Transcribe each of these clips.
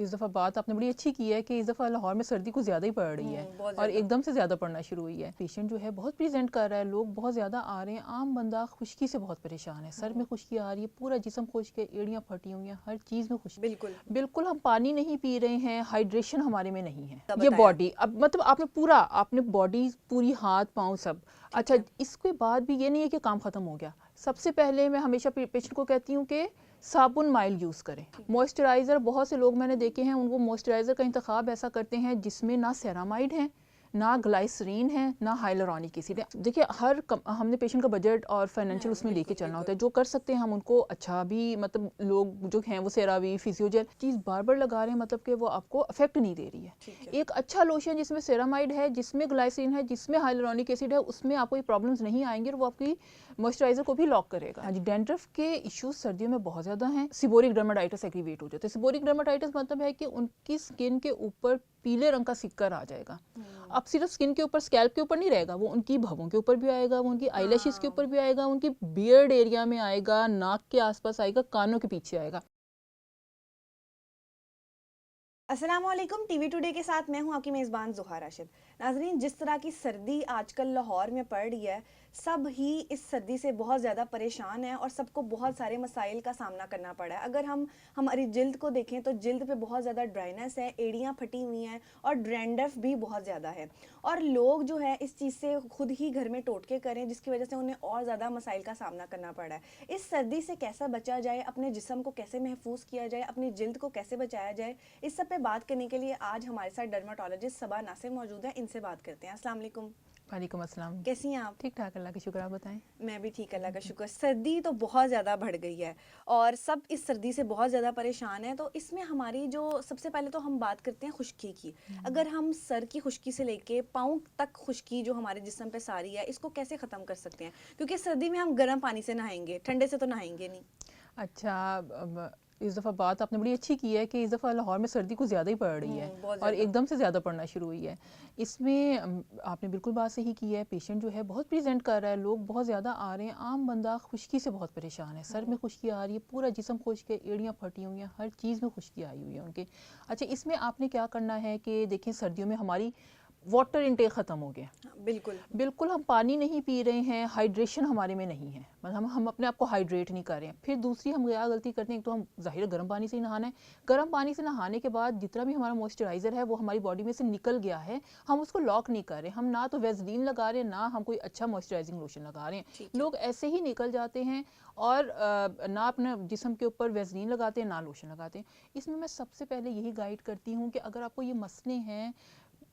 इस दफ़ा बात आपने बड़ी अच्छी की है कि इस दफ़ा लाहौर में सर्दी कुछ ज़्यादा ही पड़ रही है और एकदम से ज़्यादा पड़ना शुरू हुई है। पेशेंट जो है बहुत प्रेजेंट कर रहा है, लोग बहुत ज़्यादा आ रहे हैं। आम बंदा खुश्की से बहुत परेशान है, सर में खुश्की आ रही है, पूरा जिस्म खुश्क है, एड़ियाँ फटी हुई हैं, हर चीज़ में खुश्की। बिल्कुल हम पानी नहीं पी रहे हैं, हाइड्रेशन हमारे में नहीं है। ये बॉडी अब मतलब आपने बॉडी पूरी हाथ पाँव सब अच्छा। इसके बाद भी ये नहीं है कि काम ख़त्म हो गया। सबसे पहले मैं हमेशा पेशेंट को कहती हूँ कि साबुन माइल्ड यूज़ करें। मॉइस्चराइज़र बहुत से लोग मैंने देखे हैं, उनको मॉइस्चराइज़र का इंतखाब ऐसा करते हैं जिसमें ना सेरामाइड है, ना ग्लाइसरीन है, ना हाइलुरोनिक एसिड है। देखिए हमने पेशेंट का बजट और फाइनेंशियल उसमें लेके चलना होता है। जो कर सकते हैं हम उनको अच्छा भी मतलब लोग जो हैं वो सेरावी फिजियोजेल चीज़ बार बार लगा रहे हैं, मतलब कि वो आपको अफेक्ट नहीं दे रही है। एक अच्छा लोशन जिसमें सेरामाइड है, जिसमें ग्लाइसरीन है, जिसमें हाइलुरोनिक एसिड है, उसमें आपको ये प्रॉब्लम्स नहीं आएंगे और वो आपकी मॉइस्चराइजर को भी लॉक करेगा। हाँ जी, डैंड्रफ के इश्यूज सर्दियों में बहुत ज़्यादा हैं। सिबोरिक डर्माटाइटिस एग्रीवेट हो जाता है। सिबोरिक डर्माटाइटिस मतलब है कि उनकी स्किन के ऊपर पीले रंग का सिक्कर आ जाएगा। अब सिर्फ स्किन के ऊपर, स्कैल्प के ऊपर नहीं रहेगा, वो उनकी भवों के ऊपर भी आएगा, वो उनकी आईलैशेस के ऊपर भी आएगा, उनकी बियर्ड एरिया में आएगा, नाक के आसपास आएगा, कानों के पीछे आएगा। अस्सलामुअलैकुम, टीवी टुडे के साथ मैं हूं आपकी मेज़बान ज़ुहा राशिद। नाज़रीन, जिस तरह की सर्दी आजकल लाहौर में पड़ रही है, सब ही इस सर्दी से बहुत ज़्यादा परेशान है और सबको बहुत सारे मसाइल का सामना करना पड़ा है। अगर हम हमारी जिल्द को देखें तो जिल्द पे बहुत ज़्यादा ड्राइनेस है, एड़ियाँ फटी हुई हैं और डैंड्रफ भी बहुत ज़्यादा है। और लोग जो है इस चीज़ से खुद ही घर में टोटके करें, जिसकी वजह से उन्हें और ज़्यादा मसाइल का सामना करना पड़ा है। इस सर्दी से कैसे बचा जाए, अपने जिस्म को कैसे महफूज किया जाए, अपनी जिल्द को कैसे बचाया जाए, इस सब पे बात करने के लिए आज हमारे साथ डर्माटोलॉजिस्ट सबा नासिर मौजूद है। इनसे बात करते हैं। अस्सलाम वालेकुम। वालेकुम अस्सलाम। कैसी हैं आप? ठीक ठाक, अल्लाह का शुक्र। आप बताएं। मैं भी ठीक, अल्लाह का शुक्र। सर्दी तो बहुत ज़्यादा बढ़ गई है और सब इस सर्दी से बहुत ज़्यादा परेशान है। तो इसमें हमारी जो सबसे पहले तो हम बात करते हैं खुश्की की। अगर हम सर की खुश्की से लेके पाँव तक खुश्की जो हमारे जिस्म पे सारी है, इसको कैसे ख़त्म कर सकते हैं? क्योंकि सर्दी में हम गर्म पानी से नहाएंगे, ठंडे से तो नहाएंगे नहीं। अच्छा, इस दफ़ा बात आपने बड़ी अच्छी की है कि इस दफ़ा लाहौर में सर्दी कुछ ज़्यादा ही पड़ रही है और एकदम से ज़्यादा पड़ना शुरू हुई है। इसमें आपने बिल्कुल बात सही की है। पेशेंट जो है बहुत प्रेजेंट कर रहा है, लोग बहुत ज़्यादा आ रहे हैं। आम बंदा खुश्की से बहुत परेशान है, सर में खुश्की आ रही है, पूरा जिस्म खुश्क है, एड़ियाँ फटी हुई हैं, हर चीज़ में खुश्की आई हुई है उनके। अच्छा, इसमें आपने क्या करना है कि देखें सर्दियों में हमारी वाटर इंटेक ख़त्म हो गया। बिल्कुल हम पानी नहीं पी रहे हैं, हाइड्रेशन हमारे में नहीं है, मतलब हम अपने आप को हाइड्रेट नहीं कर रहे हैं। फिर दूसरी हम क्या गलती करते हैं, एक तो हम ज़ाहिर गर्म पानी से ही नहाना है। गर्म पानी से नहाने के बाद जितना भी हमारा मॉइस्चराइज़र है वो हमारी बॉडी में से निकल गया है, हम उसको लॉक नहीं कर रहे। हम ना तो वैसलीन लगा रहे हैं, ना हम कोई अच्छा मॉइस्चराइजिंग लोशन लगा रहे हैं। लोग ऐसे ही निकल जाते हैं और ना अपने जिस्म के ऊपर वैसलीन लगाते हैं, ना लोशन लगाते हैं। इसमें मैं सबसे पहले यही गाइड करती हूँ कि अगर आपको ये मसले हैं,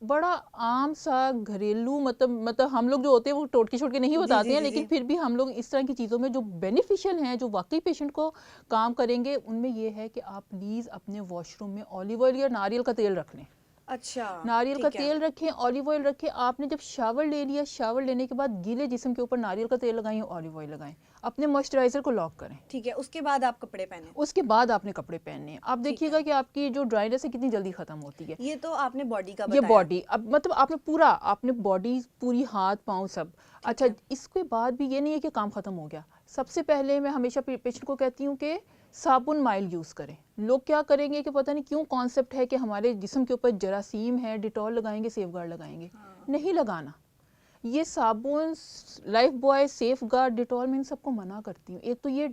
बड़ा आम सा घरेलू मतलब हम लोग जो होते हैं वो टोटके छोटके नहीं बताते हैं, लेकिन फिर भी हम लोग इस तरह की चीज़ों में जो बेनिफिशियल हैं, जो वाकई पेशेंट को काम करेंगे, उनमें ये है कि आप प्लीज़ अपने वॉशरूम में ऑलिव ऑयल या नारियल का तेल रख लें। अच्छा, नारियल का तेल रखें, ऑलिव ऑयल रखें। आपने जब शावर ले लिया, शावर लेने के बाद गीले जिस्म के ऊपर नारियल का तेल लगाएं, ऑलिव ऑयल लगाएं, अपने मॉइस्चराइजर को लॉक करें। ठीक है, उसके बाद आप कपड़े पहने। उसके बाद आपने कपड़े पहनने हैं। आप देखिएगा कि आपकी जो ड्राइनेस है कितनी जल्दी खत्म होती है। ये तो आपने बॉडी का बताया। ये बॉडी अब मतलब आपने बॉडी पूरी हाथ पाँव सब अच्छा। इसके बाद भी ये नहीं है कि काम खत्म हो गया। सबसे पहले मैं हमेशा पेशेंट को कहती हूँ कि साबुन माइल्ड यूज़ करें। लोग क्या करेंगे कि पता नहीं क्यों कॉन्सेप्ट है कि हमारे जिस्म के ऊपर जरासीम है, डिटॉल लगाएंगे, सेफगार्ड लगाएंगे। नहीं लगाना। ये साबुन, लाइफ बॉय, सेफगार्ड, डिटॉल, मैं इन सबको मना करती हूँ। एक तो ये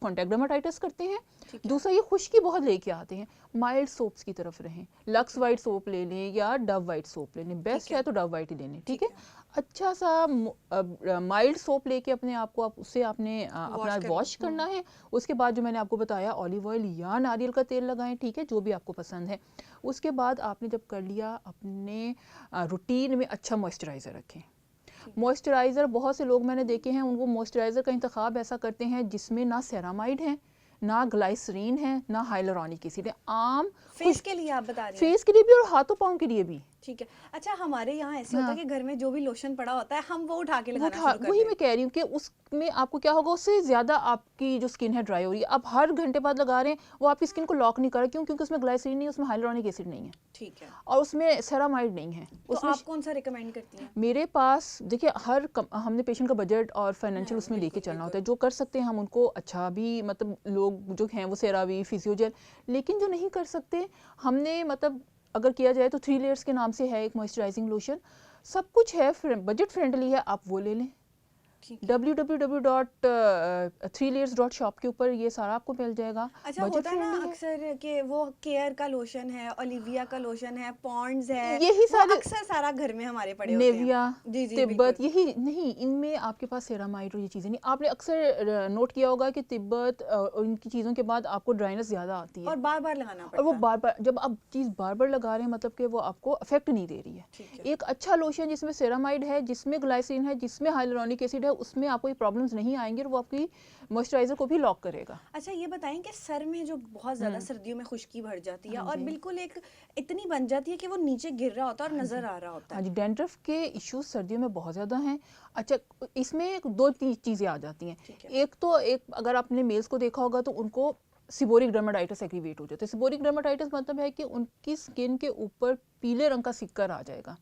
कॉन्टैक्ट डर्माटाइटिस करते हैं, दूसरा ये खुश्की बहुत लेके आते हैं। माइल्ड सोप्स की तरफ रहें। लक्स वाइट सोप ले लें या डव वाइट सोप ले लें, बेस्ट है तो डव वाइट ही ले लें, ठीक है। अच्छा सा माइल्ड सोप लेके अपने आप को उससे आपने अपना वॉश करना है। उसके बाद जो मैंने आपको बताया, ऑलिव ऑयल या नारियल का तेल लगाएं, ठीक है, जो भी आपको पसंद है। उसके बाद आपने जब कर लिया, अपने रूटीन में अच्छा मॉइस्चराइज़र रखें। मॉइस्चराइज़र बहुत से लोग मैंने देखे हैं, उनको मॉइस्चराइज़र का इंतखाब ऐसा करते हैं जिसमें ना सेरामाइड है, ना ग्लाइसरीन है, ना हाइलुरोनिक एसिड है। आम फेस के लिए आप बता रही हैं? फेस के लिए भी और हाथों पाँव के लिए भी। ठीक है। अच्छा, हमारे यहाँ ऐसे होता है कि घर में जो भी लोशन पड़ा होता है हम वो उठा के वो लगाना शुरू कर वही दें। मैं कह रही हूँ कि उसमें आपको क्या होगा, उससे ज़्यादा आपकी जो स्किन है ड्राई हो रही है। आप हर घंटे बाद लगा रहे हैं, वो आपकी स्किन को लॉक नहीं कर रहा। क्यों? क्योंकि उसमें ग्लाइसरीन नहीं है, उसमें हाइलुरोनिक एसिड नहीं है ठीक है। और उसमें सेरामाइड नहीं है। तो उसमें आप कौन सा रिकमेंड करती हैं? मेरे पास देखिए हमने पेशेंट का बजट और फाइनेंशियल हाँ, उसमें लेके बिल्कुल, चलना होता है। जो कर सकते हैं हम उनको अच्छा भी, मतलब लोग जो हैं वो सेरावी, फिजियोजेल। लेकिन जो नहीं कर सकते, हमने मतलब अगर किया जाए तो 3 लेयर्स के नाम से है एक मॉइस्चराइजिंग लोशन। सब कुछ है, बजट फ्रेंडली है, आप वो ले लें। ठीक है। www.3layers.shop के ऊपर ये सारा आपको मिल जाएगा। अच्छा, बजट होता है ना फ्रेंडली है, अक्सर कि वो केयर का लोशन है, ओलिविया का लोशन है, पॉन्ड्स है, यही वो सारे अक्सर सारा घर में हमारे पड़े होते हैं। नेविया, जी जी बिल्कुल। तिब्बत, यही नहीं, इनमें आपके पास सेरामाइड और ये चीज़ें नहीं। आपने अक्सर नोट किया होगा कि तिब्बत और इनकी चीज़ों के बाद आपको ड्राइनेस ज़्यादा आती है और बार बार लगाना और वो पड़ता है। बार बार, जब आप चीज़ बार बार लगा रहे हैं मतलब कि वो आपको अफेक्ट नहीं दे रही है। ठीक है। एक अच्छा लोशन जिसमें सेरामाइड है, जिसमें ग्लाइसिन है, जिसमें हाइलुरोनिक एसिड है, उसमें आपको ये प्रॉब्लम्स नहीं आएंगे और वो आपकी मॉइस्चराइजर को भी लॉक करेगा। अच्छा, ये बताएं कि सर में जो बहुत ज्यादा सर्दियों में खुश्की भर जाती है हाँ और जी, बिल्कुल एक इतनी बन जाती है कि वो नीचे गिर रहा होता है और हाँ नजर जी, आ रहा होता हाँ है। जी। डैंड्रफ के इश्यूज सर्दियों में बहुत ज़्यादा हैं। अच्छा, इसमें दो तीन चीज़ें आ जाती हैं। ठीक है। एक तो अगर आपने मेल्स को देखा होगा तो उनको सिबोरिक डर्माटाइटिस एक्टिवेट हो जाता है। सिबोरिक डर्माटाइटिस मतलब है कि उनकी स्किन के ऊपर पीले रंग का सिक्कर आ जाएगा।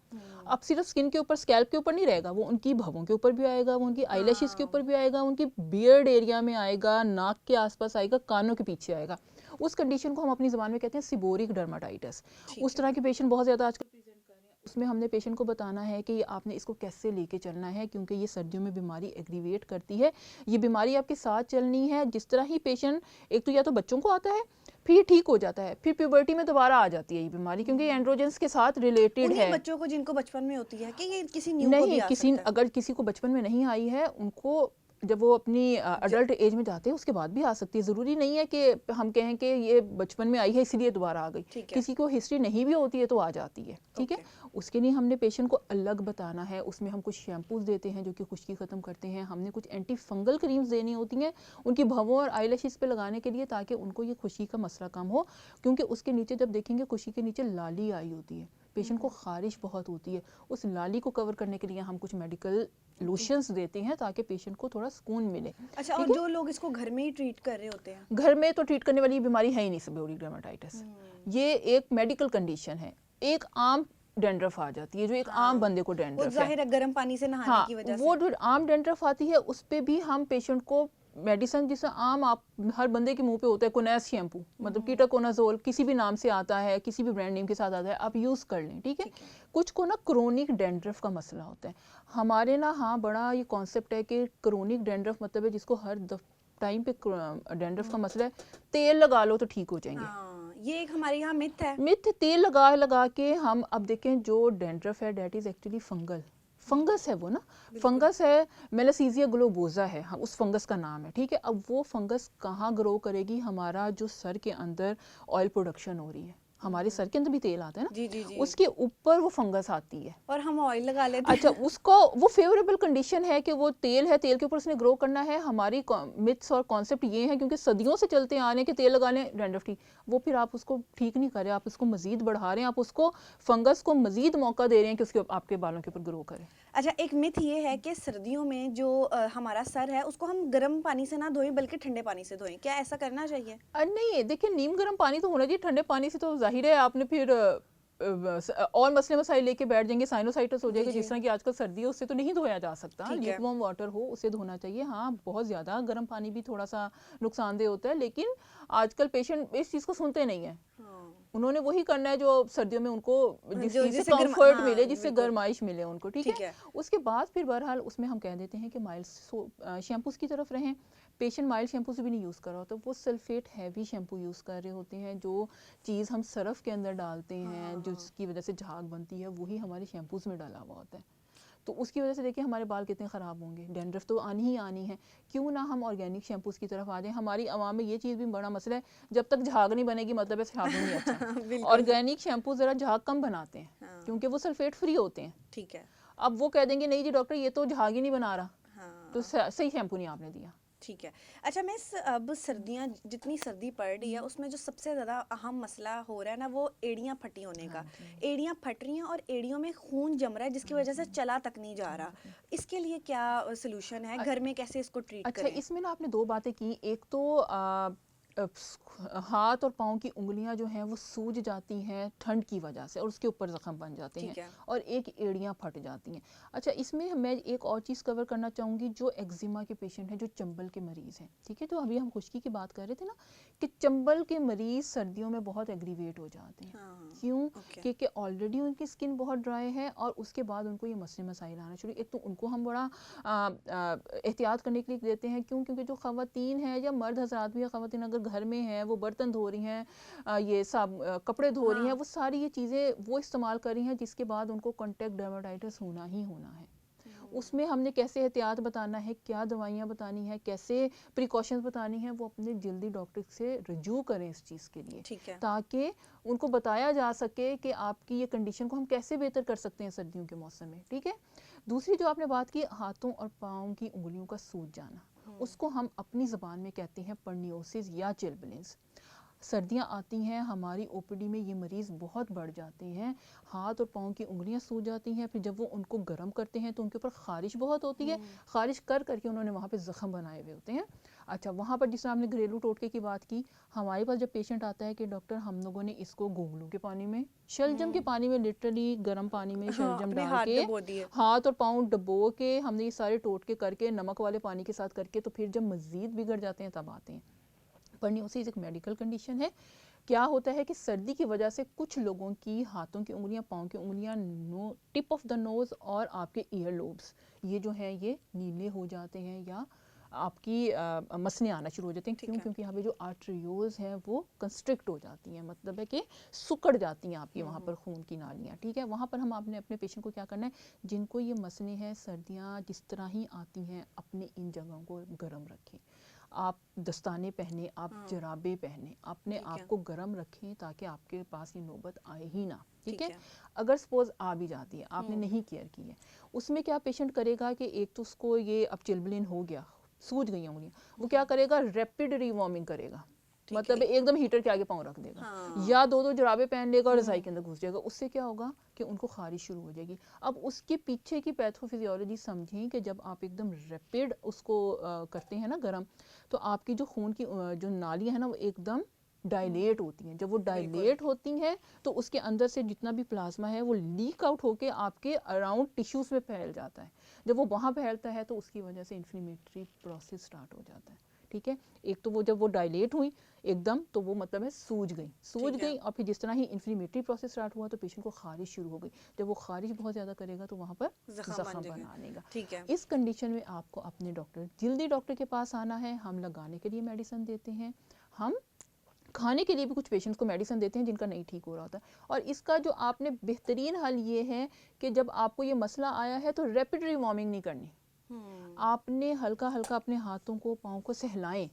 अब सिर्फ स्किन के ऊपर, स्कैल्प के ऊपर नहीं रहेगा, वो उनकी भवों के ऊपर भी आएगा, वो उनकी आईलैशेस के हाँ। ऊपर भी आएगा, उनकी बियर्ड एरिया में आएगा, नाक के आसपास आएगा, कानों के पीछे आएगा। उस कंडीशन को हम अपनी ज़बान में कहते हैं सिबोरिक डर्माटाइटिस। ठीक उस है। तरह के पेशेंट बहुत ज़्यादा आजकल प्रेजेंट कर रहे हैं। उसमें हमने पेशेंट को बताना है कि आपने इसको कैसे लेके चलना है, क्योंकि ये सर्दियों में बीमारी एग्रीवेट करती है। ये बीमारी आपके साथ चलनी है। जिस तरह ही पेशेंट, एक तो या तो बच्चों को आता है, फिर ये ठीक हो जाता है, फिर प्यूबर्टी में दोबारा आ जाती है ये बीमारी, क्योंकि ये एंड्रोजेंस के साथ रिलेटेड उन्हीं है। बच्चों को जिनको बचपन में होती है कि ये किसी न्यू को भी नहीं, आ सकता है? अगर किसी को बचपन में नहीं आई है, उनको जब वो अपनी अडल्ट एज में जाते हैं उसके बाद भी आ सकती है। ज़रूरी नहीं है कि हम कहें कि ये बचपन में आई है इसलिए दोबारा आ गई। ठीक है। किसी को हिस्ट्री नहीं भी होती है तो आ जाती है, ठीक है। उसके लिए हमने पेशेंट को अलग बताना है। उसमें हम कुछ शैम्पूज देते हैं जो कि खुश्की ख़त्म करते हैं। हमने कुछ एंटी फंगल क्रीम्स देनी होती हैं उनकी भवों और आईलैशेस पे लगाने के लिए, ताकि उनको ये खुश्की का मसला कम हो। क्योंकि उसके नीचे जब देखेंगे, खुश्की के नीचे लाली आई होती है, पेशेंट को खारिश बहुत होती है। उस लाली को कवर करने के लिए हम कुछ मेडिकल लोशंस देते हैं ताकि पेशेंट को थोड़ा सुकून मिले। अच्छा, और जो लोग इसको घर में ही ट्रीट कर रहे होते हैं? घर में तो ट्रीट करने वाली बीमारी है ही नहीं सिबोरिक डर्माटाइटिस। ये एक मेडिकल कंडीशन है। एक आम डैंड्रफ आ जाती है जो एक आम बंदे को वो डैंड्रफ है। जाहिर है गर्म पानी से नहाने हाँ, की वजह वो से। जो आम डैंड्रफ आती है उस पे भी हम पेशेंट को मेडिसिन, जिसे आम आप हर बंदे के मुंह पे होता है, कोनेस शैम्पू, मतलब कीटाकोनाजोल, किसी भी नाम से आता है, किसी भी ब्रांड नेम के साथ आता है, आप यूज़ कर लें, ठीक है। कुछ को ना क्रोनिक डैंड्रफ का मसला होता है। हमारे ना हाँ बड़ा ये कॉन्सेप्ट है कि क्रोनिक डैंड्रफ मतलब है जिसको हर टाइम पे डैंड्रफ का मसला है, तेल लगा लो तो ठीक हो जाएंगे। हाँ, ये एक हमारे यहाँ मिथ है। मिथ, तेल लगा लगा के हम, अब देखें जो डैंड्रफ है डेट इज एक्चुअली फंगस है वो ना, फंगस है, मेलासीजिया ग्लोबोजा है, हाँ, उस फंगस का नाम है, ठीक है। अब वो फंगस कहाँ ग्रो करेगी? हमारा जो सर के अंदर ऑयल प्रोडक्शन हो रही है, हमारे सर के अंदर भी तेल आता है ना, जी जी जी। उसके ऊपर वो फंगस आती है और हम ऑयल लगा लेते हैं। अच्छा, उसको वो फेवरेबल कंडीशन है कि वो तेल है, तेल के ऊपर उसने ग्रो करना है। हमारी मिथ्स और कॉन्सेप्ट ये है, क्योंकि सदियों से चलते आ रहे हैं कि तेल लगा लें डैंड्रफ ठीक, वो फिर आप उसको ठीक नहीं कर रहे, आप उसको मजीद बढ़ा रहे हैं, आप उसको फंगस को मजीद मौका दे रहे हैं कि उसके आपके बालों के ऊपर ग्रो करे। अच्छा, एक मिथ ये है कि सर्दियों में जो हमारा सर है उसको हम गर्म पानी से ना धोएं बल्कि ठंडे पानी से धोएं, क्या ऐसा करना चाहिए? नहीं, देखिए, नीम गर्म पानी तो होना चाहिए, ठंडे पानी से तो जाहिर है आपने फिर और मसले मसाइल लेके बैठ जाएंगे, साइनोसाइटिस हो जाएगा। जिस तरह की आजकल सर्दी है उससे तो नहीं धोया जा सकता, ल्यूकवार्म वाटर हो उससे धोना चाहिए। हाँ, बहुत ज़्यादा गर्म पानी भी थोड़ा सा नुकसानदेह होता है, लेकिन आजकल पेशेंट इस चीज़ को सुनते नहीं है। उन्होंने वही करना है जो सर्दियों में उनको जिस चीज़ से कंफर्ट मिले, जिससे गर्माइश मिले उनको, ठीक है। उसके बाद फिर बहरहाल उसमें हम कह देते हैं कि माइल्ड शैम्पूस की तरफ रहें। पेशेंट माइल्ड शैम्पू से भी नहीं यूज़ कर रहा होता, वो सल्फेट हैवी शैम्पू यूज़ कर रहे होते हैं। जो चीज़ हम सरफ के अंदर डालते हैं, जिसकी वजह से झाग बनती है, वही हमारे शैम्पूज में डाला हुआ होता है। तो उसकी वजह से देखिए हमारे बाल कितने ख़राब होंगे, डैंड्रफ तो आनी ही आनी है। क्यों ना हम ऑर्गेनिक शैम्पूस की तरफ आ जाएं। हमारी आवाम में ये चीज़ भी बड़ा मसला है, जब तक झाग नहीं बनेगी मतलब है झाग नहीं अच्छा। ऑर्गेनिक शैम्पू ज़रा झाग कम बनाते हैं, क्योंकि वो सल्फेट फ्री होते हैं, ठीक है। अब वो कह देंगे नहीं जी डॉक्टर ये तो झाग ही नहीं बना रहा, तो सही शैम्पू नहीं आपने दिया। ठीक है। अच्छा मिस, अब सर्दियाँ, जितनी सर्दी पड़ रही है उसमें जो सबसे ज़्यादा अहम मसला हो रहा है ना, वो एड़ियाँ फटी होने हाँ का। जी। एड़ियाँ फट रही हैं और एड़ियों में खून जम रहा है, जिसकी हाँ वजह से जी। चला तक नहीं जा हाँ रहा। जी। इसके लिए क्या सॉल्यूशन है? अ, घर में कैसे इसको ट्रीट अच्छा, करें? इसमें ना आपने 2 बातें की। एक तो हाथ और पाँव की उँगलियाँ जो हैं वो सूज जाती हैं ठंड की वजह से और उसके ऊपर ज़ख्म बन जाते हैं, ठीक है। और एक एड़ियाँ फट जाती हैं। अच्छा, इसमें मैं एक और चीज़ कवर करना चाहूँगी। जो एक्जिमा के पेशेंट हैं, जो चंबल के मरीज़ हैं, ठीक है? तो अभी हम खुश्की की बात कर रहे थे ना, कि चंबल के मरीज़ सर्दियों में बहुत एग्रीवेट हो जाते हैं। हाँ। क्यों? ओके। क्योंकि ऑलरेडी उनकी स्किन बहुत ड्राई है और उसके बाद उनको ये मसले मसाइल आना शुरू। एक तो उनको हम बड़ा एहतियात करने के लिए देते हैं। क्यों? क्योंकि जो ख़वातीन हैं या मर्द हज़रात भी हैं, ख़वातीन अगर घर में हैं, वो बर्तन धो रही हैं, ये सब कपड़े धो रही हैं, हाँ। वो सारी ये चीज़ें वो इस्तेमाल कर रही हैं, जिसके बाद उनको कॉन्टैक्ट डर्माटाइटिस होना ही होना है। उसमें हमने कैसे एहतियात बताना है, क्या दवाइयाँ बतानी है, कैसे प्रिकॉशंस बतानी है, वो अपने जल्दी डॉक्टर से रजू करें इस चीज़ के लिए, ठीक है। ताकि उनको बताया जा सके कि आपकी ये कंडीशन को हम कैसे बेहतर कर सकते हैं सर्दियों के मौसम में, ठीक है? दूसरी जो आपने बात की, हाथों और पाँव की उंगलियों का सूज जाना, उसको हम अपनी ज़बान में कहते हैं पर्नियोसिस या चिल्बलेंस। सर्दियाँ आती हैं, हमारी ओपीडी में ये मरीज़ बहुत बढ़ जाते हैं। हाथ और पाँव की उंगलियां सूज जाती हैं। फिर जब वो उनको गर्म करते हैं तो उनके ऊपर ख़ारिश बहुत होती है। ख़ारिश कर करके उन्होंने वहाँ पे ज़ख़म बनाए हुए होते हैं। अच्छा, वहाँ पर जिस तरह आपने घरेलू टोटके की बात की, हमारे पास जब पेशेंट आता है कि डॉक्टर हम लोगों ने इसको गोगलू के पानी में, शलजम के पानी में, लिटरली गर्म पानी में हाँ, शलजम अपने डाल हाथ के, डुबो दिए। हाथ और पाँव डुबो के, हमने ये सारे टोटके करके नमक वाले पानी के साथ करके, तो फिर जब मज़ीद बिगड़ जाते हैं तब आते हैं। पर्नियोसिस एक मेडिकल कंडीशन है। क्या होता है कि सर्दी की वजह से कुछ लोगों की हाथों की उंगलियां, पाँव की उंगलियां, टिप ऑफ द नोज़ और आपके ईयर लोब्स, ये जो हैं ये नीले हो जाते हैं, या आपकी मसले आना शुरू हो जाते हैं। ठीक क्यों? है। क्योंकि यहाँ पे जो आर्टरियोल्स हैं वो कंस्ट्रिक्ट हो जाती हैं, मतलब है कि सुकड़ जाती हैं आपकी वहाँ पर खून की नालियाँ, ठीक है? वहाँ पर हम आपने अपने पेशेंट को क्या करना है, जिनको ये मसले हैं, सर्दियाँ जिस तरह ही आती हैं, अपने इन जगहों को गर्म रखें। आप दस्ताने पहने, आप हाँ। जराबे पहने, अपने ठीक आप है। को गर्म रखें, ताकि आपके पास ये नौबत आए ही ना, ठीक ठीक है? है। अगर सपोज आ भी जाती है, आपने नहीं केयर की है, उसमें क्या पेशेंट करेगा कि एक तो उसको ये अब चिल्बलिन हो गया, सूज गई उंगलियां, वो क्या करेगा, रैपिड रिवॉर्मिंग करेगा। ठीक मतलब है। एकदम हीटर के आगे पाँव रख देगा, हाँ। या दो दो जराबे पहन लेगा और रज़ाई के अंदर घुस जाएगा। उससे क्या होगा कि उनको खारिश शुरू हो जाएगी। अब उसके पीछे की पैथोफिजियोलॉजी समझें कि जब आप एकदम रैपिड उसको करते हैं ना गर्म, तो आपकी जो खून की जो नालियाँ हैं ना, वो एकदम डायलेट होती हैं। जब वो बिल्कुल। डायलेट होती हैं तो उसके अंदर से जितना भी प्लाज्मा है वो लीक आउट होके आपके अराउंड टिश्यूज़ में फैल जाता है। जब वो वहाँ फैलता है तो उसकी वजह से इन्फ्लेमेटरी प्रोसेस स्टार्ट हो जाता है, ठीक है? एक तो वो जब वो डायलेट हुई एकदम, तो वो मतलब है सूज ठीक है। गई, और फिर जिस तरह ही इन्फ्लेमेटरी प्रोसेस स्टार्ट हुआ तो पेशेंट को खारिश शुरू हो गई। जब वो खारिश बहुत ज़्यादा करेगा तो वहाँ पर जख्म बन ज़ख्म जाएंगे। बनानेगा। ठीक है। इस कंडीशन में आपको अपने डॉक्टर, जल्दी डॉक्टर के पास आना है। हम लगाने के लिए मेडिसिन देते हैं, हम खाने के लिए भी कुछ पेशेंट्स को मेडिसिन देते हैं जिनका नहीं ठीक हो रहा होता है। और इसका जो आपने बेहतरीन हल ये है कि जब आपको ये मसला आया है तो रैपिड रिवॉर्मिंग नहीं करनी। आपने हल्का हल्का अपने हाथों को, पाँव को सहलाएं,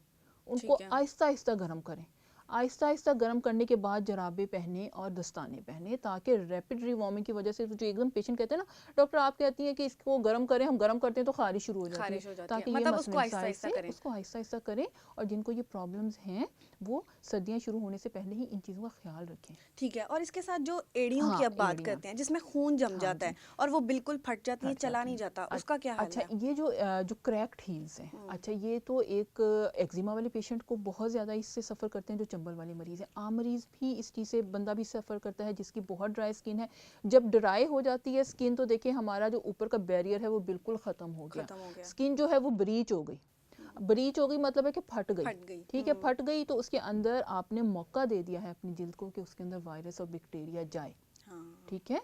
उनको ठीक है। आहिस्ता आहिस्ता गर्म करें। आहिस्ता आहिस्ता गर्म करने के बाद जराबे पहने और दस्ताने पहने, ताकि रैपिड रिवॉर्मिंग की वजह से जो एकदम पेशेंट कहते हैं ना, डॉक्टर आप कहती हैं कि इसको गर्म करें, हम गर्म करते हैं तो खारिश शुरू हो जाती है, खारिश हो जाती है, ताकि ये मतलब उसको मसले आहिस्ता साइड आहिस्ता से करें। उसको आहिस्ता आहिस्ता करें। और जिनको ये प्रॉब्लम्स हैं वो सर्दियाँ शुरू होने से पहले ही इन चीज़ों का ख्याल रखें। ठीक है। और इसके साथ जो एड़ियों की हाँ, अब बात एड़ियाँ, करते हैं, जिसमें खून जम हाँ जाता जी, है और वो बिल्कुल फट जाती है, फट चला जाती नहीं हैं। जाता, उसका क्या हाल अच्छा, है? ये जो क्रैक्ड हील्स हैं, अच्छा ये तो एक एक्जिमा वाले पेशेंट को बहुत ज़्यादा इससे सफ़र करते हैं, जो चंबल वाले मरीज़ हैं। आम मरीज़ भी इस चीज़ से, बंदा भी सफ़र करता है जिसकी बहुत ड्राई स्किन है। जब ड्राई हो जाती है स्किन तो देखिए हमारा जो ऊपर का बैरियर है वो बिल्कुल ख़त्म हो गया, खत्म हो गया। स्किन जो है वो ब्रीच हो गई। ब्रीच हो गई मतलब है कि फट गई, फट गई। ठीक है? फट गई तो उसके अंदर आपने मौका दे दिया है अपनी जिल्द को कि उसके अंदर वायरस और बैक्टीरिया जाए, हाँ। ठीक है?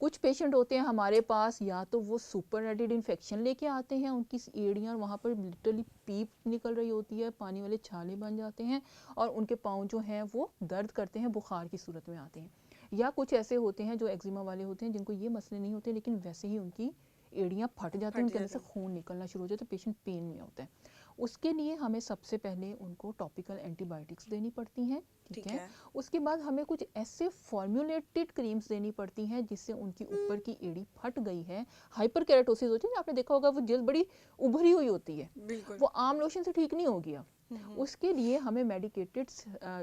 कुछ पेशेंट होते हैं हमारे पास, या तो वो सुपर रेडिड इन्फेक्शन लेके आते हैं, उनकी एड़ियाँ और वहाँ पर लिटरली पीप निकल रही होती है, पानी वाले छाले बन जाते हैं, और उनके पाँव जो हैं वो दर्द करते हैं, बुखार की सूरत में आते हैं। या कुछ ऐसे होते हैं जो एक्जिमा वाले होते हैं जिनको ये मसले नहीं होते, लेकिन वैसे ही उनकी एड़ियाँ फट जाती हैं, उनके अंदर से खून निकलना शुरू हो जाता है, पेशेंट पेन में होता है। उसके लिए हमें सबसे पहले उनको टॉपिकल एंटीबायोटिक्स देनी पड़ती हैं, ठीक ठीक है। है। उसके बाद हमें कुछ ऐसे फॉर्मुलेटेड क्रीम्स देनी पड़ती हैं जिससे उनकी ऊपर की एड़ी फट गई है, हाइपर केराटोसिस होती है ना, आपने देखा होगा वो जल्द बड़ी उभरी हुई होती है, बिल्कुल। वो आम लोशन से ठीक नहीं होगी अब। उसके लिए हमें मेडिकेटेड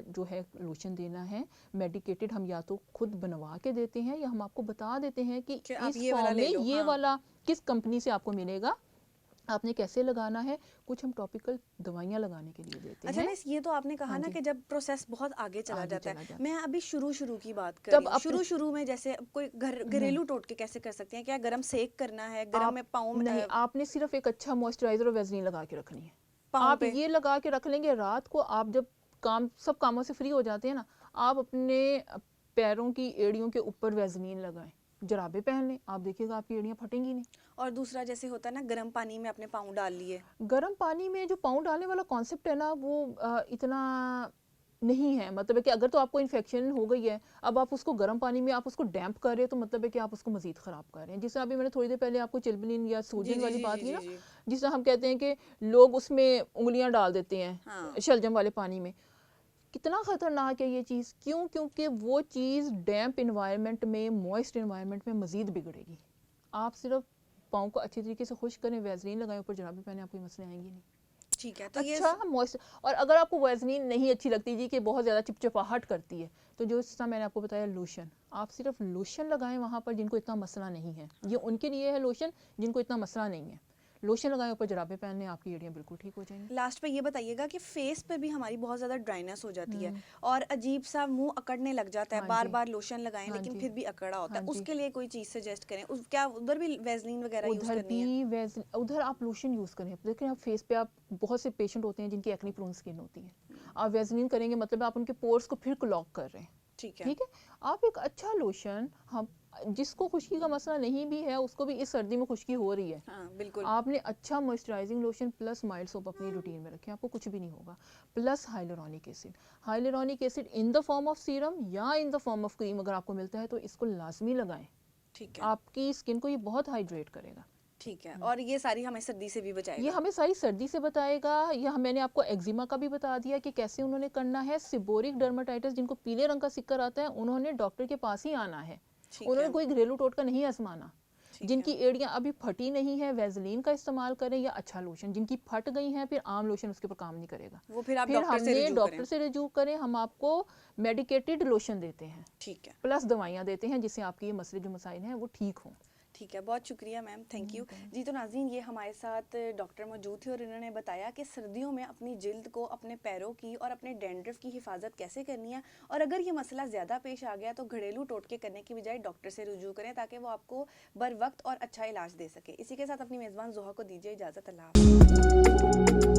जो है लोशन देना है। मेडिकेटेड हम या तो खुद बनवा के देते हैं या हम आपको बता देते हैं कि कि आप इस ये वाला फॉर्म ले में लो, ये हाँ। वाला किस कंपनी से आपको मिलेगा, आपने कैसे लगाना है। कुछ हम टॉपिकल दवाइयाँ लगाने के लिए देते अच्छा हैं। मिस, ये तो आपने कहा हाँ ना जी। कि जब प्रोसेस बहुत आगे चला आगे जाता चला है, जाता मैं अभी शुरू की बात कर तब रही हूँ। अपने शुरू में जैसे कोई घरेलू टोटके कैसे कर सकते हैं? क्या गरम सेक करना है, गरम आप में पाँव नहीं, आपने सिर्फ एक अच्छा मॉइस्चराइजर और वेज़लीन लगा के रखनी है। पाँव आप पे? ये लगा के रख लेंगे, रात को आप जब सब कामों से फ्री हो जाते हैं ना, आप अपने पैरों की एड़ियों के ऊपर वेज़लीन लगाएं, जराबे पहन लें, आप देखिएगा आपकी एड़ियाँ फटेंगी नहीं। और दूसरा जैसे होता है ना, गर्म पानी में अपने पाँव डाल लिए। गर्म पानी में जो पाँव डालने वाला कॉन्सेप्ट है ना, वो इतना नहीं है। मतलब है कि अगर तो आपको इन्फेक्शन हो गई है, अब आप उसको गर्म पानी में आप उसको डैम्प कर रहे हैं, तो मतलब है कि आप उसको मज़ीद ख़राब कर रहे हैं। जिस तरह अभी मैंने थोड़ी देर पहले आपको चिल्बलिन या जी सूजन जी वाली जी बात जी की जी ना, जी। जिस तरह हम कहते हैं कि लोग उसमें उंगलियां डाल देते हैं हाँ। शलजम वाले पानी में। कितना ख़तरनाक है ये चीज़, क्यों? क्योंकि वो चीज़ डैम्प इन्वायरमेंट में, मॉइस्ट इन्वायरमेंट में मज़ीद बिगड़ेगी। आप सिर्फ पाँव को अच्छी तरीके से खुश करें, वैसलीन लगाएं, ऊपर जराबे पहने, आपको ये मसले आएंगे नहीं। ठीक है, तो ये अच्छा मॉइस्ट। और अगर आपको वैसलीन नहीं अच्छी लगती जी कि बहुत ज़्यादा चिपचिपाहट करती है, तो जो इस तरह मैंने आपको बताया लोशन, आप सिर्फ लोशन लगाएं वहाँ पर जिनको इतना मसला नहीं है। ये उनके लिए है लोशन जिनको इतना मसला नहीं है। लोशन लगाएं, ऊपर जराबे पहन लें, आपकी एड़ियाँ बिल्कुल ठीक हो जाएंगी। लास्ट पे ये बताइएगा कि फेस पे भी हमारी बहुत ज़्यादा ड्राइनेस हो जाती है और अजीब सा मुंह अकड़ने लग जाता है। हाँ बार जी। बार लोशन लगाएं हाँ लेकिन जी। फिर भी अकड़ा होता हाँ है, जी। उसके लिए कोई चीज़ सजेस्ट करें? क्या उधर भी वैसलीन वगैरह यूज़ उधर करनी है? भी उधर आप लोशन यूज़ करें। देखिए आप फेस पे, आप बहुत से पेशेंट होते हैं जिनकी एक्ने प्रोन स्किन होती है, आप वैसलीन करेंगे मतलब आप उनके पोर्स को फिर क्लॉग कर रहे हैं। ठीक है। ठीक है, आप एक अच्छा लोशन, हम जिसको खुश्की का मसला नहीं भी है, उसको भी इस सर्दी में खुश्की हो रही है, हाँ बिल्कुल। आपने अच्छा moisturising lotion plus mild soap अपनी रूटीन में रखें, आपको कुछ भी नहीं होगा। Plus hyaluronic acid, hyaluronic acid in the form of serum या in the form of cream अगर आपको मिलता है तो इसको लाजमी लगाएं। ठीक है। आपकी स्किन को ये बहुत हाइड्रेट करेगा। ठीक है, और ये सारी हमें सर्दी से भी ये बचाएगा? हमें सारी सर्दी से बताएगा। यह मैंने आपको एक्जिमा का भी बता दिया कि कैसे उन्होंने करना है। सिबोरिक डर्माटाइटिस, जिनको पीले रंग का सिक्कर आता है, उन्होंने डॉक्टर के पास ही आना है, ठीक उन्होंने है। कोई घरेलू टोटका नहीं आजमाना। ठीक जिनकी है। एड़ियाँ अभी फटी नहीं है, वैसलीन का इस्तेमाल करें या अच्छा लोशन। जिनकी फट गई हैं, फिर आम लोशन उसके ऊपर काम नहीं करेगा। वो फिर आप फिर डॉक्टर से हमने रिज्यू डॉक्टर करें? से रिज्यू करें, हम आपको मेडिकेटेड लोशन देते हैं ठीक है। प्लस दवाइयाँ देते हैं जिससे आपके ये मसले जो मसाइल हैं वो ठीक हों। ठीक है, बहुत शुक्रिया मैम, थैंक यू जी। तो नाज़रीन, ये हमारे साथ डॉक्टर मौजूद थे और इन्होंने बताया कि सर्दियों में अपनी जिल्द को, अपने पैरों की और अपने डैंड्रफ की हिफाजत कैसे करनी है, और अगर ये मसला ज़्यादा पेश आ गया तो घरेलू टोटके करने की बजाय डॉक्टर से रुजू करें ताकि वो आपको बर वक्त और अच्छा इलाज दे सके। इसी के साथ अपनी मेज़बान ज़ोहा को दीजिए इजाज़त। अल्लाह हाफ़िज़।